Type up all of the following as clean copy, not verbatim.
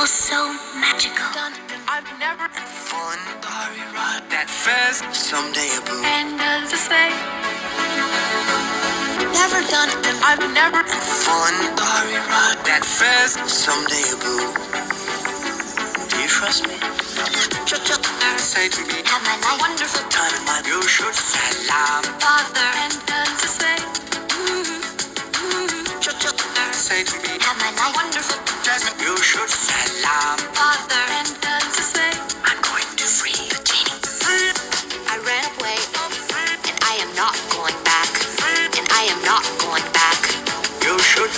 all so magical. I've never fallen sorry ride that fast someday a boo. And does it say? Never done it. I've never fallen sorry ride that fast someday a boo. Do you trust me? Say to me, Have my life. wonderful time in my you should salam. Father, and does it say? Say to me, Have my life. wonderful Jasmine, you should salam. Father, and does it say? I'm going to free the genie. I ran away, and I am not going back. And I am not going back. You should.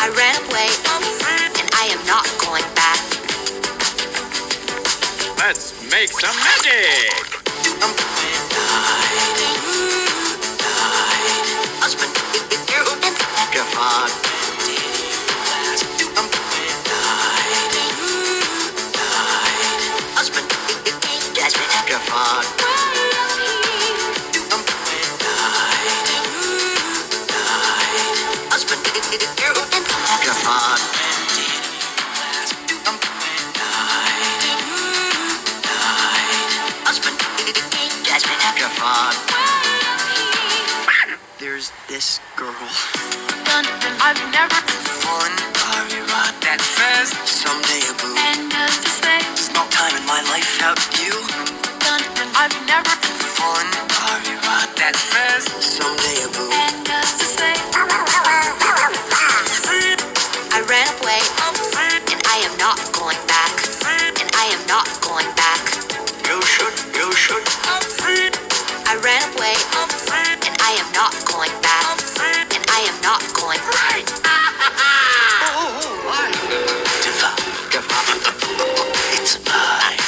I ran away, and I am not going back. Let's make some magic! Husband, you come on. Husband, Jasmine, come on. Husband, you come on. Husband, Jasmine, come on. There's this girl. I've never. Fallen, sorry, ride that fast someday a boo. And does it say? There's no time in my life without you. I've never. Fallen, sorry, ride that fast someday a boo. And does it say? I ran away, and I am not going back. And I am not going back. You should. I ran away, and I am not going back. And I am not going back. It's mine.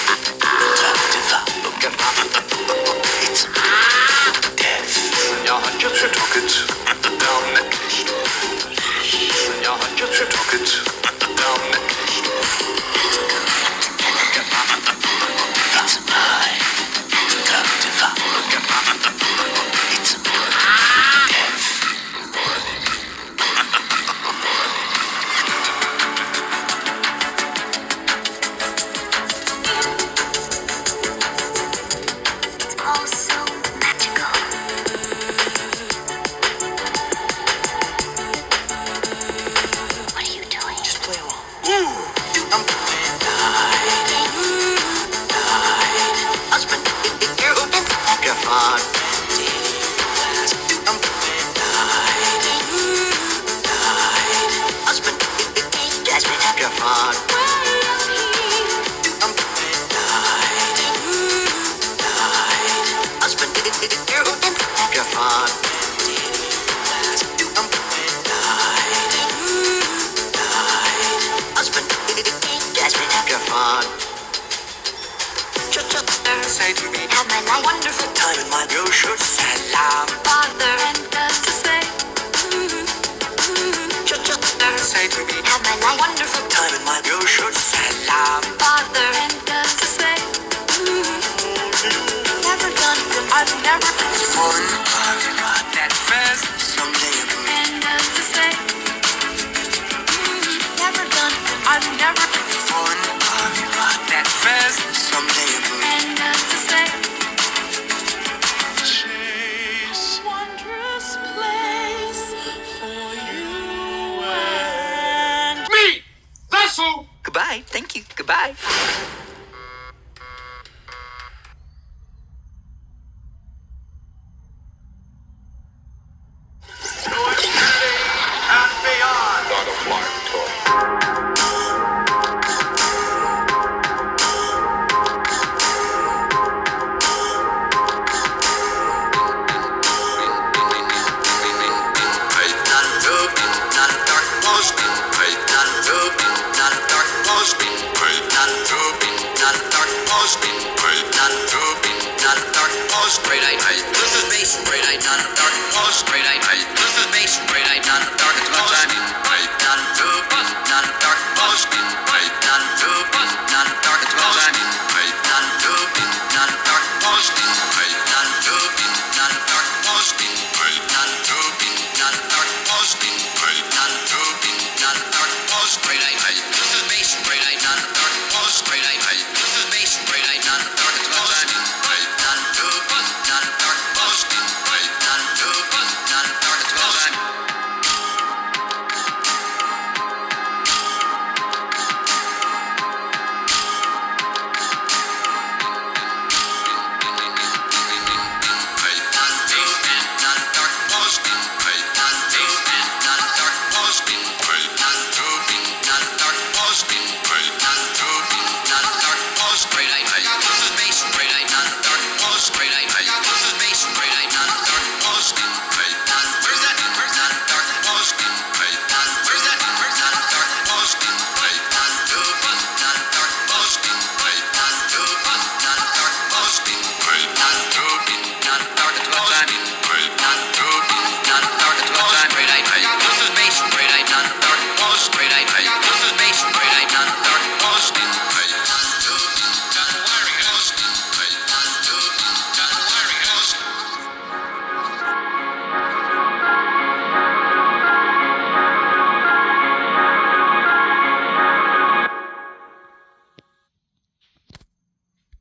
It's death. Ja, handjes getrokken. Dan met licht. Ja, handjes getrokken. Dan met licht. It's mine. It's It's all so magical. What are you doing? just play along. Husband, come on. Husband, Jasmine, come on. Husband, come on. Husband, Jasmine, come on. Say to me, Have my life. wonderful time in my you should salam. Father, and does it say? Say to me, Have my life. wonderful time in my you should salam. Father, and does it say? Never done it. I've never fallen ride that fast someday a boo. And does it say? Never done it. I've never fallen ride that fast someday a boo. And does it say? Chase wondrous place for you and me. That's all. Goodbye. Thank you. Goodbye.